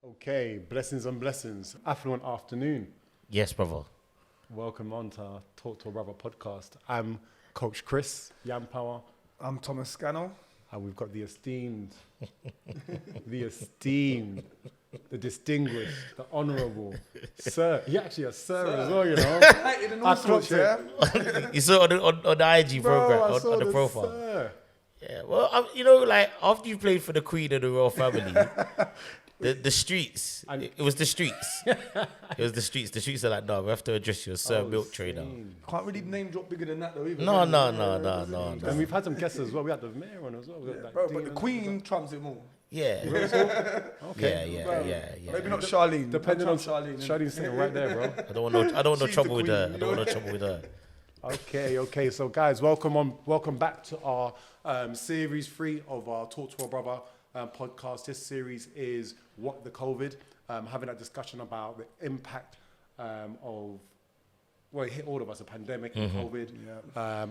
Okay, blessings and blessings. Affluent afternoon. Yes, brother. Welcome on to our Talk to a Brother podcast. I'm Coach Chris Yampower. I'm Thomas Scannell. And we've got the esteemed, the distinguished, the honourable sir. He actually a sir as well, you know. I clocked it. You saw it on the IG program, on the profile. Sir. Yeah, well, after you played for the Queen of the Royal Family, the streets, it was the streets. It was the streets. The streets are like, no, we have to address you as Sir Milktray now. Can't really name drop bigger than that though. Either. No. And we've had some guests as well. We had the mayor on as well. But the Queen trumps it more. Yeah. Okay. Yeah. Maybe not Charlene. Depending on Charlene. Charlene's sitting right there, bro. I don't want no trouble with her. I don't want no trouble with her. Okay. So, guys, welcome back to our series 3 of our Talk to a Brother podcast. This series is What the COVID, having that discussion about the impact of, well, it hit all of us, a pandemic and COVID,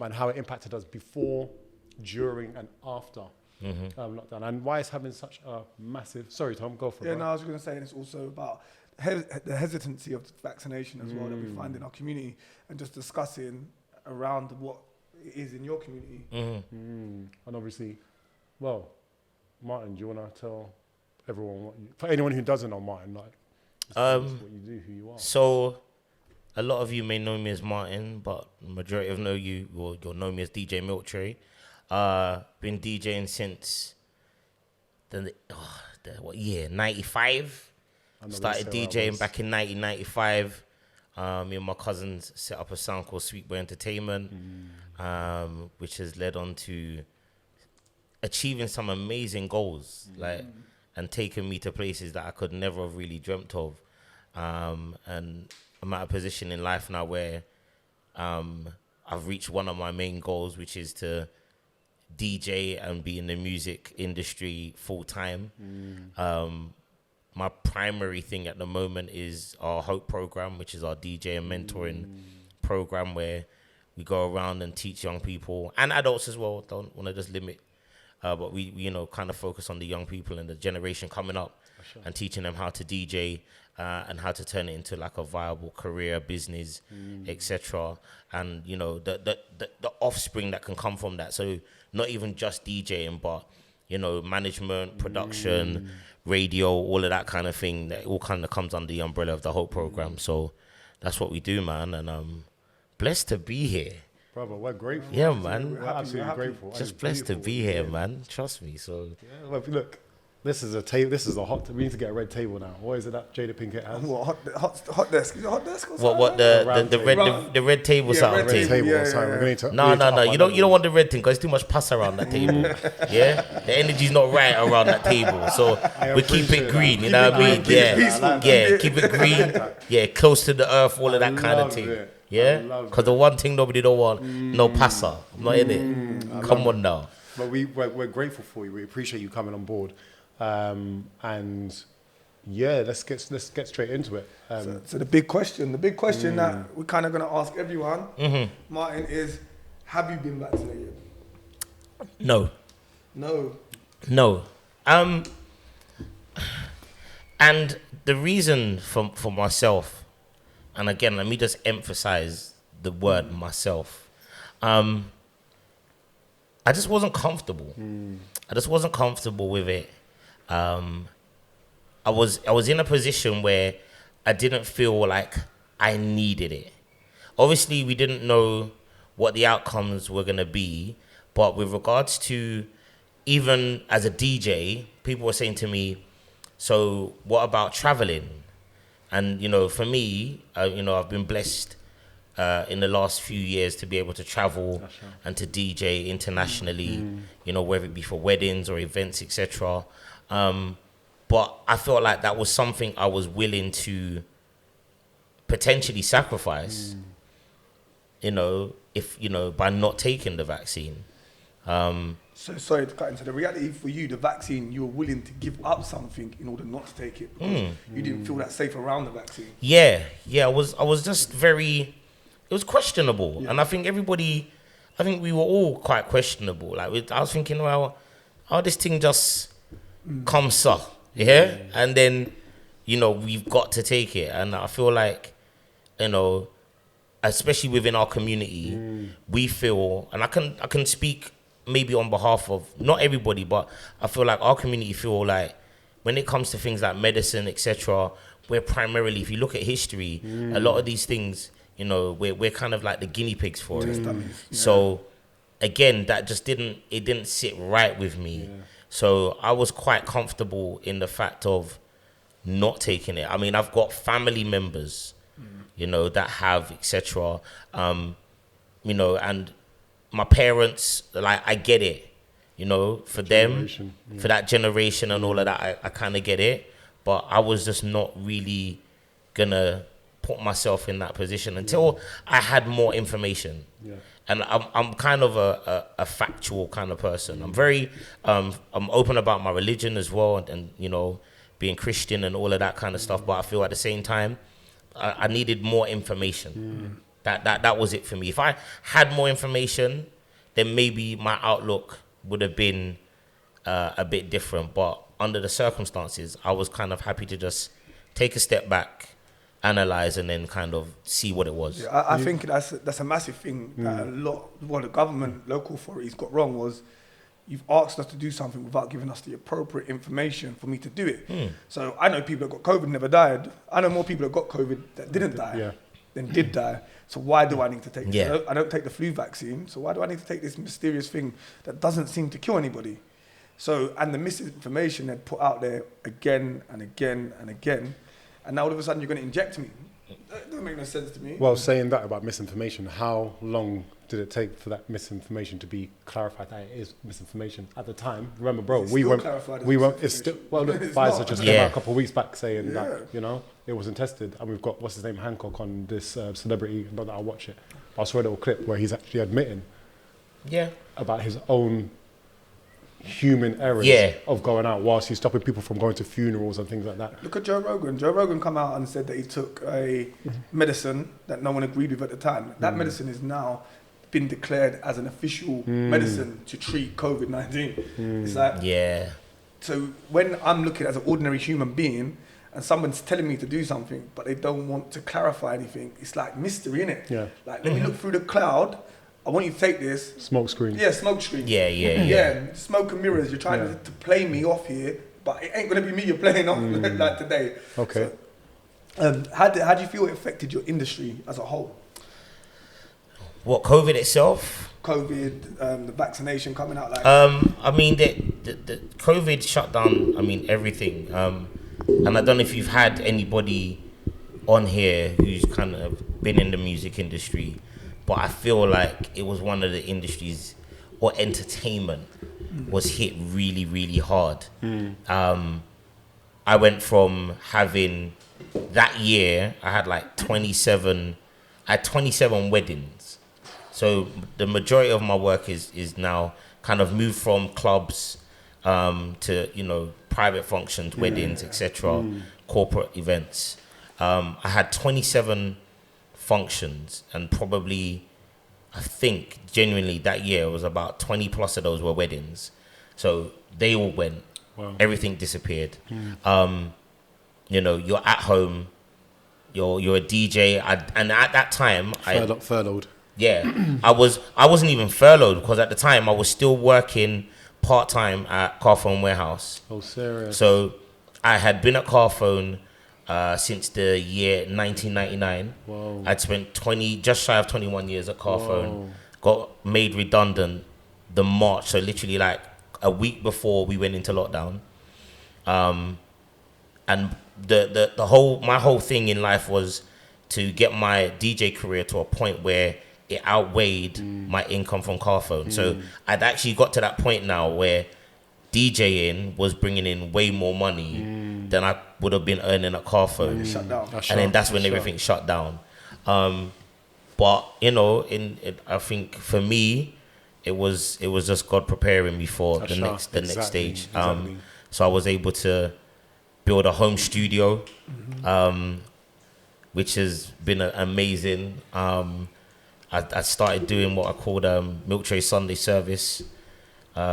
and how it impacted us before, during, and after lockdown, and why it's having such a massive. Sorry, Tom, go for it. Yeah, no, I was going to say, and it's also about the hesitancy of vaccination as well that we find in our community, and just discussing around what it is in your community. And obviously, well, Martin, do you want to tell everyone for anyone who doesn't know Martin, like what you do, who you are? So, a lot of you may know me as Martin, but the majority of you'll know me as DJ Milktray. Been DJing since what year? 95. Started DJing back in 1995. Me and my cousins set up a sound called Sweet Boy Entertainment, which has led on to achieving some amazing goals, and taking me to places that I could never have really dreamt of. And I'm at a position in life now where I've reached one of my main goals, which is to DJ and be in the music industry full time. My primary thing at the moment is our Hope program, which is our DJ and mentoring program, where we go around and teach young people and adults as well. Don't want to just limit, but we kind of focus on the young people and the generation coming up, and teaching them how to DJ and how to turn it into like a viable career, business, etc. And the offspring that can come from that. So not even just DJing, but management, production, radio, all of that kind of thing. That all kind of comes under the umbrella of the Hope program. So that's what we do, man. And I'm blessed to be here. Brother, we're grateful. Yeah, man. We're absolutely grateful. Just blessed to be here, man. Trust me. So yeah, well, look, this is a table. This is a hot. We need to get a red table now. What is it that Jada Pinkett has? What hot desk? Is it hot desk? What the red table sound red thing? Table. Yeah. Sorry, we're going to. No. You don't want the red thing because it's too much pass around that table. Yeah, the energy's not right around that table. So we keep it green. You know what I mean? Yeah. Keep it green. Yeah, close to the earth. All of that kind of thing. Yeah, because the one thing nobody don't want, no passer. I'm not in it. Come on now. But we're grateful for you. We appreciate you coming on board. And yeah, let's get straight into it. So the big question that we're kind of going to ask everyone, Martin, is: have you been vaccinated? No. And the reason for myself, and again, let me just emphasize the word myself. I just wasn't comfortable. I just wasn't comfortable with it. I was in a position where I didn't feel like I needed it. Obviously, we didn't know what the outcomes were going to be, but with regards to, even as a DJ, people were saying to me, so what about traveling? And, for me, I've been blessed in the last few years to be able to travel and to DJ internationally, whether it be for weddings or events, etc. But I felt like that was something I was willing to potentially sacrifice, if, by not taking the vaccine. So sorry to cut into the reality for you, the vaccine, you were willing to give up something in order not to take it because you didn't feel that safe around the vaccine. Yeah, I was just it was questionable. And I think we were all quite questionable. Like, I was thinking, well, how this thing just comes up, and then you know, we've got to take it. And I feel like, you know, especially within our community, we feel, and I can speak maybe on behalf of not everybody, but I feel like our community feel like when it comes to things like medicine, etc., we're primarily, if you look at history, a lot of these things, you know, we're kind of like the guinea pigs for it. So again, that just didn't sit right with me. So I was quite comfortable in the fact of not taking it. I mean, I've got family members, you know, that have, etc. You know, and my parents, like, I get it, you know, for them, for that generation and all of that, I kind of get it. But I was just not really gonna put myself in that position until I had more information. And I'm kind of a factual kind of person. I'm very, I'm open about my religion as well, and you know, being Christian and all of that kind of stuff. But I feel at the same time, I needed more information. That was it for me. If I had more information, then maybe my outlook would have been a bit different. But under the circumstances, I was kind of happy to just take a step back, analyze, and then kind of see what it was. Yeah, I think that's a massive thing that what the government, local authorities got wrong was you've asked us to do something without giving us the appropriate information for me to do it. So I know people that got COVID never died. I know more people that got COVID that didn't die than did die. So why do I need to take this? I don't take the flu vaccine, so why do I need to take this mysterious thing that doesn't seem to kill anybody? So, and the misinformation they'd put out there again and again and again, and now all of a sudden you're going to inject me. That doesn't make no sense to me. Well, saying that about misinformation, how long did it take for that misinformation to be clarified that it is misinformation at the time? Remember, bro, we weren't, it's still, well, look, Pfizer just came out a couple of weeks back saying that, you know, it wasn't tested. And we've got, what's his name, Hancock on this celebrity, not that I watch it, but I saw a little clip where he's actually admitting about his own human errors of going out whilst he's stopping people from going to funerals and things like that. Look at Joe Rogan. Joe Rogan come out and said that he took a medicine that no one agreed with at the time. That medicine is now been declared as an official medicine to treat COVID-19. It's like, so when I'm looking as an ordinary human being and someone's telling me to do something but they don't want to clarify anything, it's like mystery, innit? Like, let me look through the cloud. I want you to take this. Smoke screen. Yeah, smoke screen. Yeah. Smoke and mirrors. You're trying to play me off here, but it ain't going to be me you're playing off like today. Okay. So, how do you feel it affected your industry as a whole? What, COVID itself? COVID, the vaccination coming out like... I mean, the COVID shut down, I mean, everything. And I don't know if you've had anybody on here who's kind of been in the music industry, but I feel like it was one of the industries, or entertainment, was hit really, really hard. I went from having, that year, I had like 27 weddings. So the majority of my work is now kind of moved from clubs to, you know, private functions, weddings, etc., corporate events. I had 27 functions, and probably, I think genuinely that year was about 20 plus of those were weddings. So they all went. Everything disappeared. You know, you're at home, you're a DJ, and at that time furloughed. I wasn't even furloughed, because at the time I was still working part-time at Carphone Warehouse. Oh, serious? So I had been at Carphone since the year 1999. Whoa. I'd spent just shy of 21 years at Carphone. Got made redundant the March, so literally like a week before we went into lockdown. And my whole thing in life was to get my DJ career to a point where it outweighed my income from Carphone. So I'd actually got to that point now where DJing was bringing in way more money than I would have been earning at Carphone. Shut down. And then that's when everything shut down. But you know, I think for me, it was just God preparing me for the next stage. So I was able to build a home studio, which has been amazing. I started doing what I called Milktray Sunday service,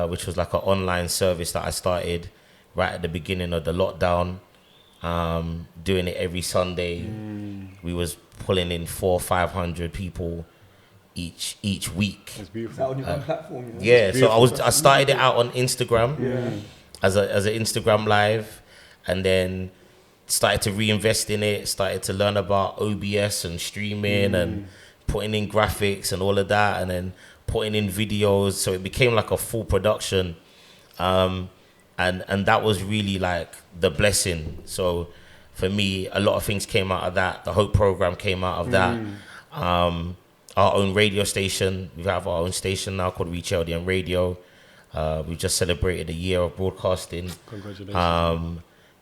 which was like an online service that I started right at the beginning of the lockdown. doing it every Sunday. We was pulling in 400 or 500 people each week. It's beautiful. Is that on your own platform? You know? Yeah, so I started it out on Instagram as an Instagram live, and then started to reinvest in it, started to learn about OBS and streaming and putting in graphics and all of that, and then putting in videos. So it became like a full production. And that was really like the blessing. So for me, a lot of things came out of that. The Hope program came out of that. Our own radio station. We have our own station now called Reach LDN Radio. We just celebrated a year of broadcasting. Congratulations.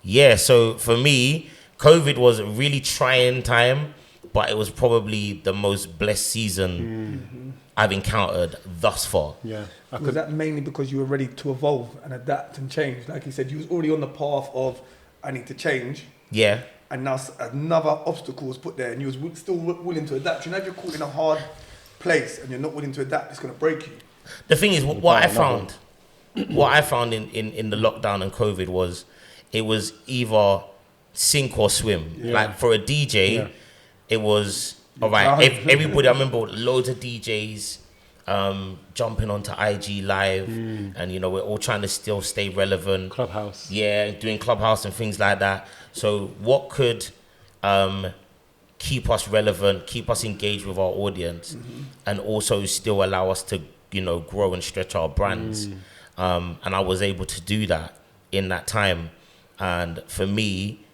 Yeah, so for me, COVID was a really trying time, but it was probably the most blessed season I've encountered thus far. Yeah. Was that mainly because you were ready to evolve and adapt and change? Like you said, you was already on the path of, I need to change. Yeah. And now another obstacle was put there, and you was still willing to adapt. You know, if you're caught in a hard place and you're not willing to adapt, it's going to break you. The thing is, what I found in the lockdown and COVID was, it was either sink or swim. Yeah. Like for a DJ, it was all right. Everybody, I remember loads of DJs jumping onto IG Live, and you know, we're all trying to still stay relevant. Clubhouse. Yeah, doing Clubhouse and things like that. So what could keep us relevant, keep us engaged with our audience, and also still allow us to, you know, grow and stretch our brands? And I was able to do that in that time. And for me,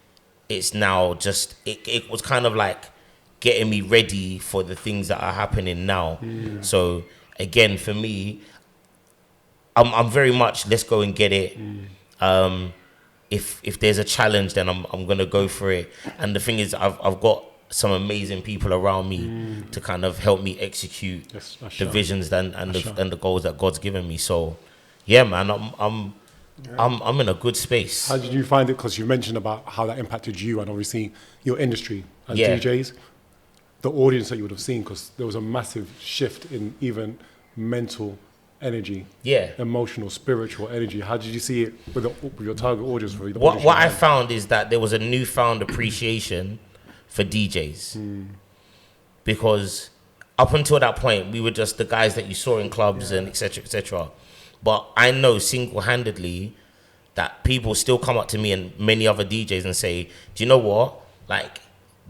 it's now just, it was kind of like getting me ready for the things that are happening now. So again, for me, I'm very much, let's go and get it. If there's a challenge, then I'm gonna go for it. And the thing is, I've got some amazing people around me to kind of help me execute the visions and the goals that God's given me. So yeah, man, I'm in a good space. How did you find it? Because you mentioned about how that impacted you and obviously your industry as DJs, the audience that you would have seen, because there was a massive shift in even mental energy, emotional, spiritual energy. How did you see it with your target audience? For the what I found is that there was a newfound appreciation for DJs, because up until that point we were just the guys that you saw in clubs and etc. But I know single-handedly that people still come up to me and many other DJs and say, do you know what? Like,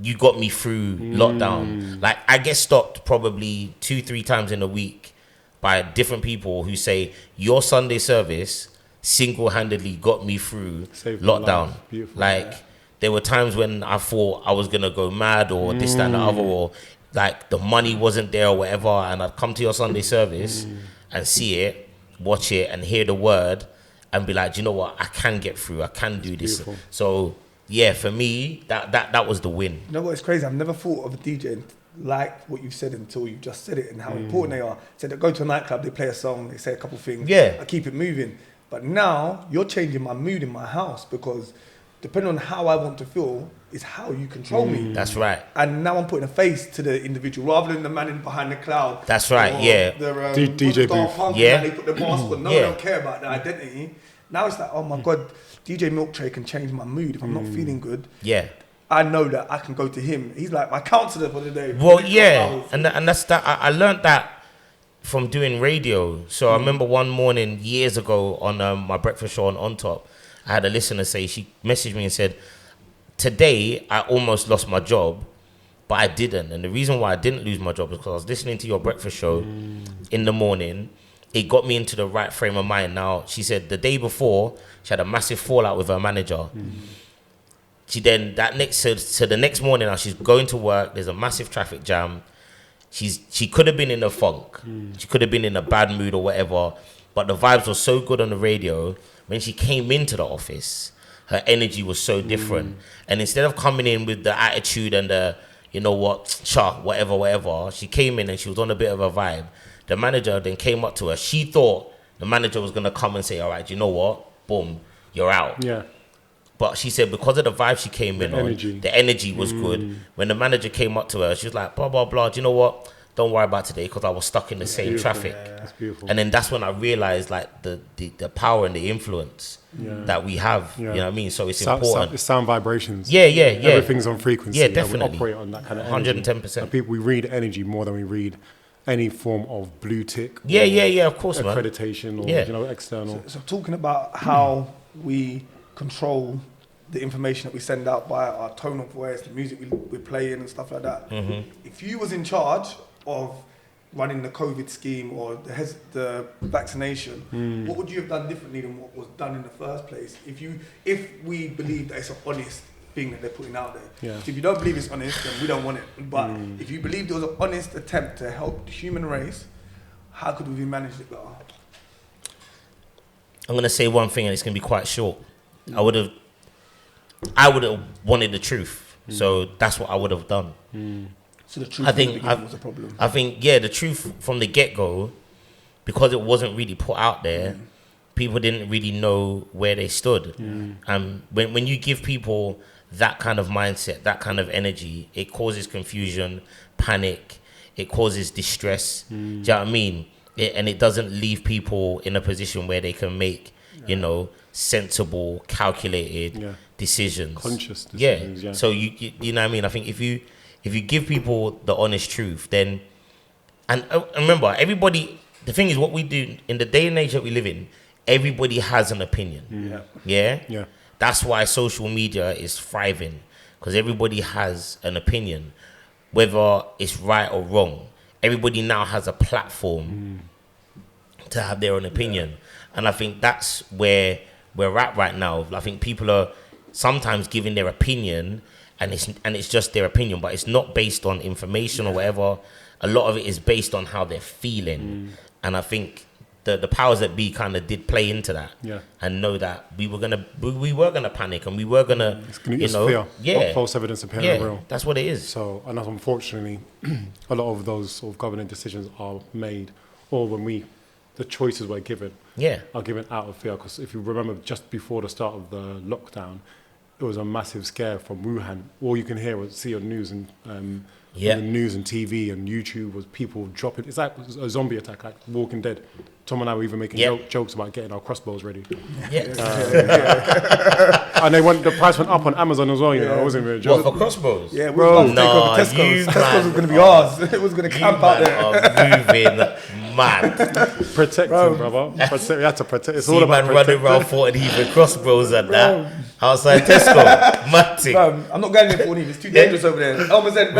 you got me through lockdown. Like, I get stopped probably 2-3 times in a week by different people who say, your Sunday service single-handedly got me through lockdown. Like, there were times when I thought I was going to go mad or this, that, and the other, or like the money wasn't there or whatever, and I'd come to your Sunday service and see it, watch it and hear the word and be like, do you know what, I can get through, I can do this. Beautiful. So yeah, for me, that was the win. You know what, it's crazy, I've never thought of a DJ like what you said until you just said it, and how important they are. So they go to a nightclub, they play a song, they say a couple things, I keep it moving. But now you're changing my mood in my house, because depending on how I want to feel is how you control me. That's right. And now I'm putting a face to the individual rather than the man in behind the cloud. That's right, yeah. The DJ booth. They put the mask on. No one don't care about the identity. Now it's like, oh my God, DJ Milktray can change my mood. If I'm not feeling good, I know that I can go to him. He's like my counselor for the day. Well, and that's that. I learned that from doing radio. So I remember one morning years ago on my breakfast show on Top, I had a listener say, she messaged me and said, today I almost lost my job, but I didn't. And the reason why I didn't lose my job is because I was listening to your breakfast show in the morning. It got me into the right frame of mind. Now, she said the day before, she had a massive fallout with her manager. She then, so the next morning now, she's going to work. There's a massive traffic jam. She could have been in a funk. She could have been in a bad mood or whatever. But the vibes were so good on the radio. When she came into the office, her energy was so different. And instead of coming in with the attitude and the, you know what, whatever, she came in and she was on a bit of a vibe. The manager then came up to her. She thought the manager was going to come and say, all right, you know what? Boom, you're out. Yeah. But she said because of the vibe she came in on, the energy was good. When the manager came up to her, she was like, blah, blah, blah. Do you know what? don't worry about today because I was stuck in the same traffic. That's beautiful. And then that's when I realized like the power and the influence that we have. You know what I mean? So it's important. It's sound vibrations. Yeah. Everything's on frequency. Yeah, definitely. We operate on that kind of energy. 110%. And people, we read energy more than we read any form of blue tick. Yeah, of course, man. Accreditation or external. So talking about how we control the information that we send out by our tone of voice, the music we're playing and stuff like that. If you was in charge of running the COVID scheme or the vaccination, what would you have done differently than what was done in the first place? If we believe that it's an honest thing that they're putting out there. So if you don't believe it's honest, then we don't want it. But if you believe there was an honest attempt to help the human race, how could we have managed it better? I'm gonna say one thing, and it's gonna be quite short. I would have wanted the truth, so that's what I would have done. So the truth was a problem. I think the truth from the get-go, because it wasn't really put out there, people didn't really know where they stood. When you give people that kind of mindset, that kind of energy, it causes confusion, panic, it causes distress. Do you know what I mean? And it doesn't leave people in a position where they can make, sensible, calculated decisions. Conscious decisions, yeah. So you know what I mean? I think if you give people the honest truth, then, and remember, everybody, the thing is, what we do in the day and age that we live in, everybody has an opinion. Yeah. That's why social media is thriving, because everybody has an opinion, whether it's right or wrong. Everybody now has a platform to have their own opinion. And I think that's where we're at right now. I think people are sometimes giving their opinion, and it's just their opinion, but it's not based on information or whatever. A lot of it is based on how they're feeling. And I think the powers that be kind of did play into that, and know that we were gonna panic, and we were gonna, fear. False evidence appearing real. That's what it is. So, and unfortunately, a lot of those sort of governing decisions are made, or when the choices we're given, are given out of fear. Because if you remember, just before the start of the lockdown, it was a massive scare from Wuhan. All you can hear or see on news and on the news and TV and YouTube was people dropping. It's like a zombie attack, like Walking Dead. Tom and I were even making jokes about getting our crossbows ready. And the price went up on Amazon as well. It wasn't even a joke. What, for crossbows? Yeah, we were about to take over Tesco's. Tesco's was going to be ours. It was going to camp out there. Are moving mad. Protecting, brother. We had to protect. It's all about running around Fort Heath with crossbows and that outside Tesco. Matty. I'm not going in Fort Heath. It's too dangerous over there. Elmer's End,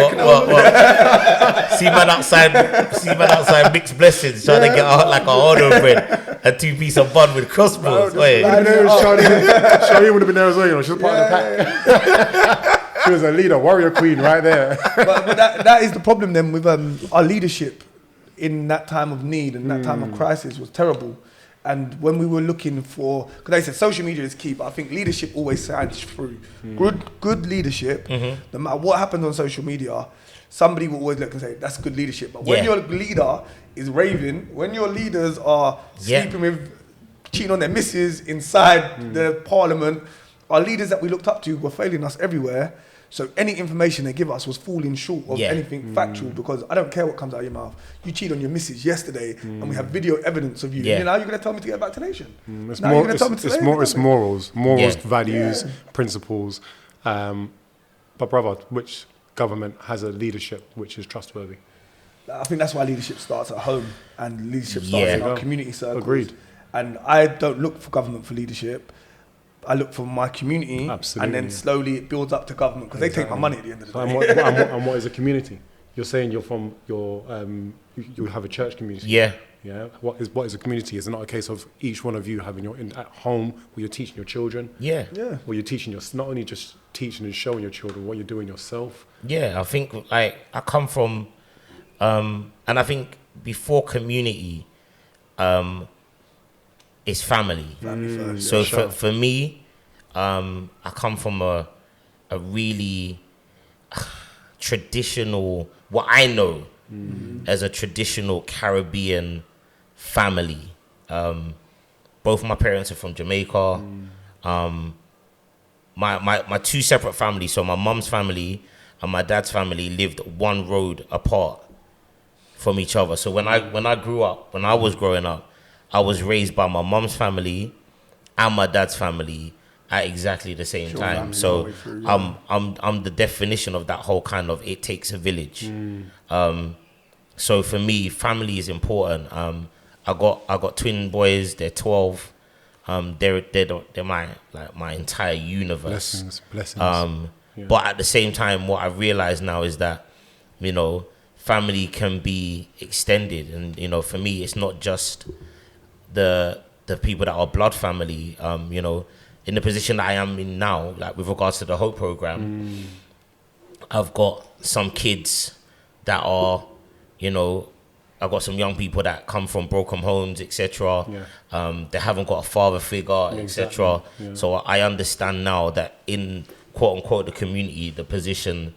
See man outside Mixed Blessings trying to get out like a order bread and 2 pieces of bun with crossbows. Charlene would have been there as well. She was part of the pack. She was a leader, warrior queen right there. But that is the problem then with our leadership in that time of need and that time of crisis was terrible. And when we were looking for, because I said social media is key, but I think leadership always shines through. Good leadership, no matter what happens on social media, somebody will always look and say, that's good leadership. But when your leader is raving, when your leaders are sleeping with, cheating on their missus inside the parliament, our leaders that we looked up to were failing us everywhere. So any information they give us was falling short of anything factual, because I don't care what comes out of your mouth. You cheated on your missus yesterday and we have video evidence of you. Now you're going to tell me to get a vaccination. It's morals, values, principles. But brother, which government has a leadership which is trustworthy? I think that's why leadership starts at home and leadership starts in our community circles. Agreed. And I don't look for government for leadership. I look for my community, and then slowly it builds up to government, because they take my money at the end of the day. And what is a community? You're saying you're from you have a church community. Yeah. What is a community? Is it not a case of each one of you having at home where you're teaching your children? Yeah. Where you're teaching not only just teaching and showing your children what you're doing yourself. Yeah, I think I come from, and I think before community, it's family. First, so for me, I come from a really traditional, what I know as a traditional Caribbean family. Both my parents are from Jamaica. My two separate families, so my mum's family and my dad's family lived one road apart. from each other. So when I was growing up, I was raised by my mom's family and my dad's family at exactly the same time. So I'm the definition of that whole kind of it takes a village. So for me, family is important. I got twin boys. They're 12. They're my entire universe. Blessings. But at the same time, what I realize now is that, you know, family can be extended, and you know, for me, it's not just the people that are blood family. You know, in the position that I am in now, like with regards to the Hope program, I've got some kids that are, you know, I've got some young people that come from broken homes, etc. They haven't got a father figure, etc. So I understand now that in quote unquote the community, the position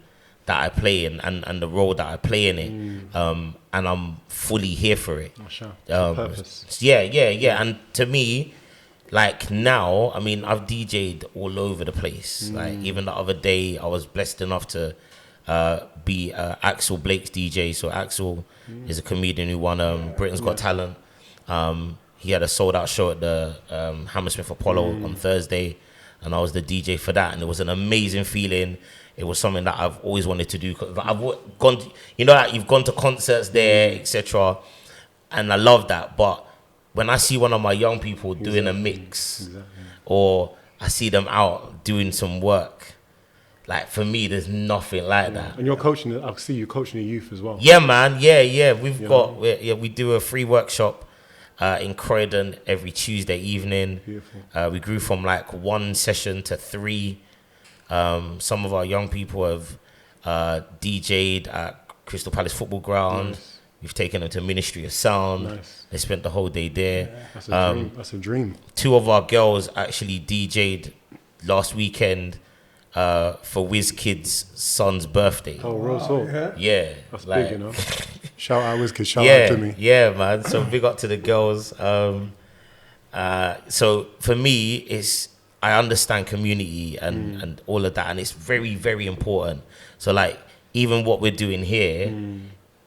that I play in and the role that I play in it, and I'm fully here for it. Purpose. Yeah. And to me, like now, I mean, I've DJ'd all over the place. Like even the other day, I was blessed enough to be Axel Blake's DJ. So Axel is a comedian who won Britain's Got Talent. He had a sold out show at the Hammersmith Apollo on Thursday, and I was the DJ for that, and it was an amazing feeling. It was something that I've always wanted to do. I've gone to, you know, like you've gone to concerts there, etc., and I love that. But when I see one of my young people doing a mix, or I see them out doing some work, like for me, there's nothing like that. And you're coaching. I see you coaching the youth as well. Yeah, man. Yeah. We do a free workshop in Croydon every Tuesday evening. Beautiful. We grew from like 1 session to 3. Some of our young people have DJ'd at Crystal Palace Football Ground. Nice. We've taken them to Ministry of Sound. Nice. They spent the whole day there. That's a dream. 2 of our girls actually DJ'd last weekend for WizKid's son's birthday. Oh, real talk. Yeah. That's like, big, you know. Shout out WizKid, shout out to me. Yeah, man. So big up to the girls. So for me, it's I understand community and all of that, and it's very, very important. So like even what we're doing here,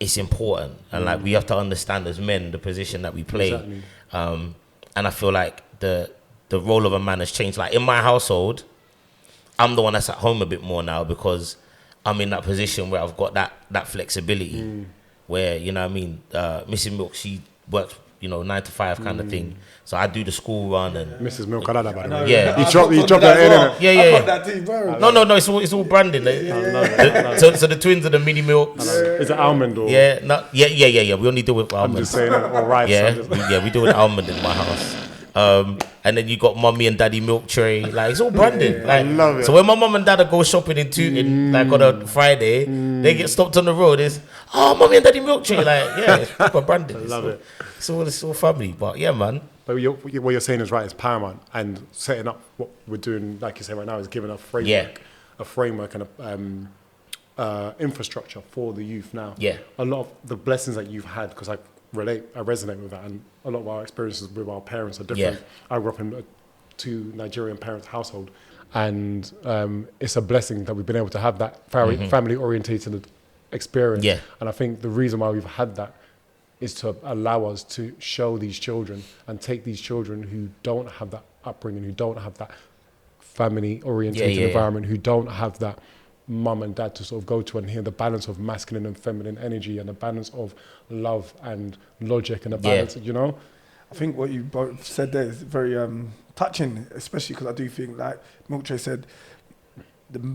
it's important, and like we have to understand as men the position that we play. Exactly. And I feel like the role of a man has changed. Like in my household, I'm the one that's at home a bit more now because I'm in that position where I've got that flexibility. Where, you know what I mean, Mrs. Milk, she works, you know, 9 to 5 kind of thing. So I do the school run and Mrs. Milk, I like that, by the way. Yeah. You dropped that in, innit? Yeah. I got that too, bro. No, it's all branding. So the twins are the mini milks. Is it almond or? Yeah. We only deal with almond. I'm just saying it, all right. Yeah, we deal with almond in my house. And then you got mummy and daddy Milktray. Like it's all branded. Like, I love it. So when my mum and dad go shopping in like on a Friday, they get stopped on the road. It's mummy and daddy Milktray. Like it's proper branded. I love it. It's all family. But yeah, man. But what you're saying is right. It's paramount, and setting up what we're doing, like you say right now, is giving a framework, and a infrastructure for the youth now. Yeah. A lot of the blessings that you've had, because I resonate with that, and a lot of our experiences with our parents are different. Yeah. I grew up in a 2 Nigerian parents household, and it's a blessing that we've been able to have that family orientated experience. Yeah. And I think the reason why we've had that is to allow us to show these children and take these children who don't have that upbringing, who don't have that family orientated environment, who don't have that mum and dad to sort of go to and hear the balance of masculine and feminine energy and the balance of love and logic and the balance, you know? I think what you both said there is very touching, especially because I do think, like Milktray said,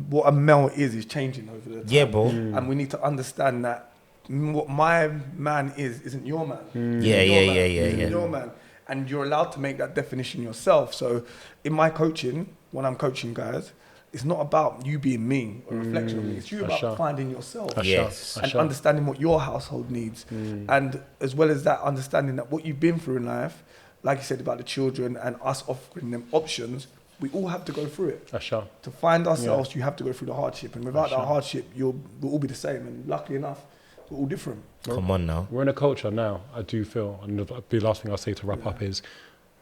what a male is changing over the time. Yeah, bro. And we need to understand that what my man isn't your man. Yeah. Your man. And you're allowed to make that definition yourself. So in my coaching, when I'm coaching guys, it's not about you being me or a reflection of me. It's you about finding yourself. And understanding what your household needs. And as well as that, understanding that what you've been through in life, like you said about the children and us offering them options, we all have to go through it. To find ourselves, you have to go through the hardship. And without that hardship, we'll all be the same. And luckily enough, we're all different. Come on now. We're in a culture now, I do feel, and the last thing I'll say to wrap up is,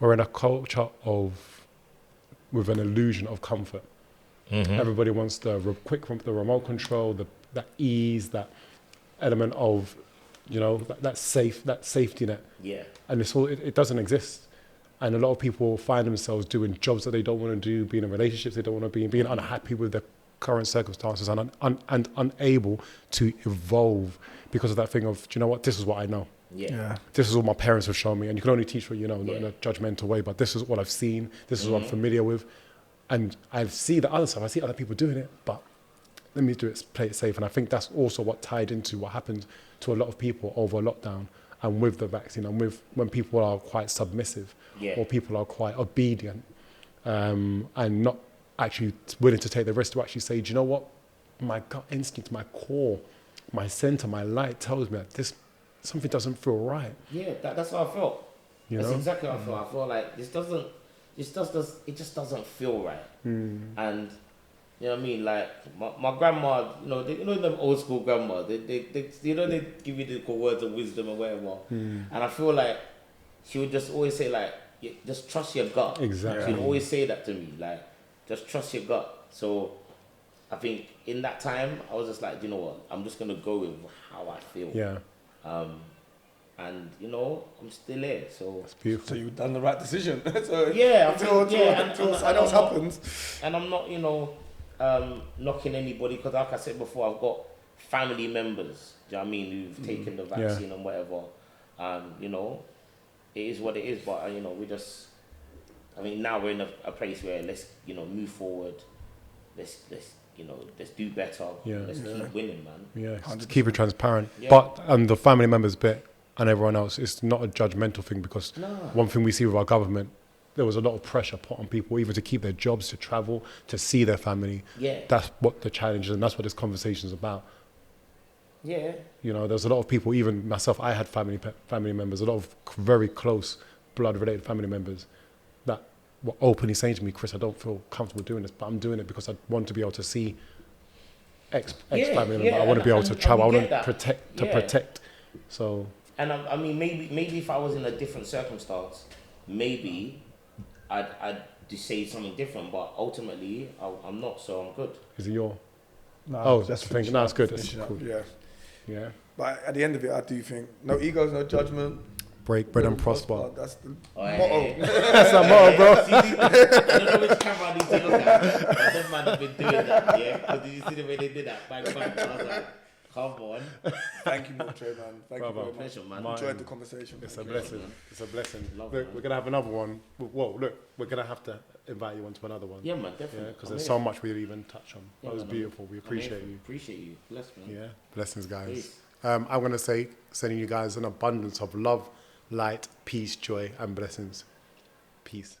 we're in a culture with an illusion of comfort. Everybody wants the remote control, that ease, that element of you know, that safety net. Yeah. And it doesn't exist. And a lot of people find themselves doing jobs that they don't want to do, being in relationships they don't want to be in, being unhappy with their current circumstances and unable to evolve because of that thing of, do you know what, this is what I know. Yeah. This is what my parents have shown me. And you can only teach what you know, not in a judgmental way, but this is what I've seen. This is what I'm familiar with. And I see the other stuff. I see other people doing it, but let me play it safe. And I think that's also what tied into what happened to a lot of people over lockdown and with the vaccine and with when people are quite submissive or people are quite obedient and not actually willing to take the risk to actually say, do you know what? My gut instinct, my core, my center, my light tells me that something doesn't feel right. Yeah, that's how I felt. That's exactly how I felt. I feel like it just doesn't feel right. And you know what I mean? Like my grandma, you know them old school grandma, they give you the words of wisdom or whatever. And I feel like she would just always say like, just trust your gut. Exactly. She would always say that to me, like, just trust your gut. So I think in that time I was just like, you know what? I'm just gonna go with how I feel. Yeah. And you know, I'm still here, so it's beautiful. So you've done the right decision. So until something else happens. And I'm not, knocking anybody because, like I said before, I've got family members. Do you know what I mean? Who've taken the vaccine and whatever. It is what it is. But now we're in a place where let's move forward. Let's do better. Yeah. Let's keep winning, man. Yeah, just keep it transparent. Yeah. But the family members bit and everyone else, it's not a judgmental thing because one thing we see with our government, there was a lot of pressure put on people either to keep their jobs, to travel, to see their family. Yeah. That's what the challenge is and that's what this conversation is about. Yeah. There's a lot of people, even myself, I had family members, a lot of very close blood-related family members that were openly saying to me, Chris, I don't feel comfortable doing this, but I'm doing it because I want to be able to see ex family member. I want to be able to travel. I want to protect. So. And I mean, maybe if I was in a different circumstance, maybe I'd say something different. But ultimately, I'm not. So I'm good. Is it your? No, that's the thing. No, it's good. That's cool. Yeah. But at the end of it, I do think no egos, no judgment. Break bread and prosper. That's the motto. That's the motto, bro. I don't know which camera I need to look at. But them man have been doing that, yeah? Because did you see the way they did that? Bang, bang. I was like, come on. Thank you, Milktray, man. Thank you very much. Pleasure, man. Enjoyed the conversation. It's a blessing. Man. It's a blessing. Love, look, man. We're going to have another one. Whoa, look, we're going to have to invite you onto another one. Yeah, man, definitely. Because there's so much we didn't even touch on. Yeah, that was beautiful. We appreciate you. Appreciate you. Bless, man. Yeah, blessings, guys. Peace. I'm going to say, sending you guys an abundance of love, light, peace, joy, and blessings. Peace.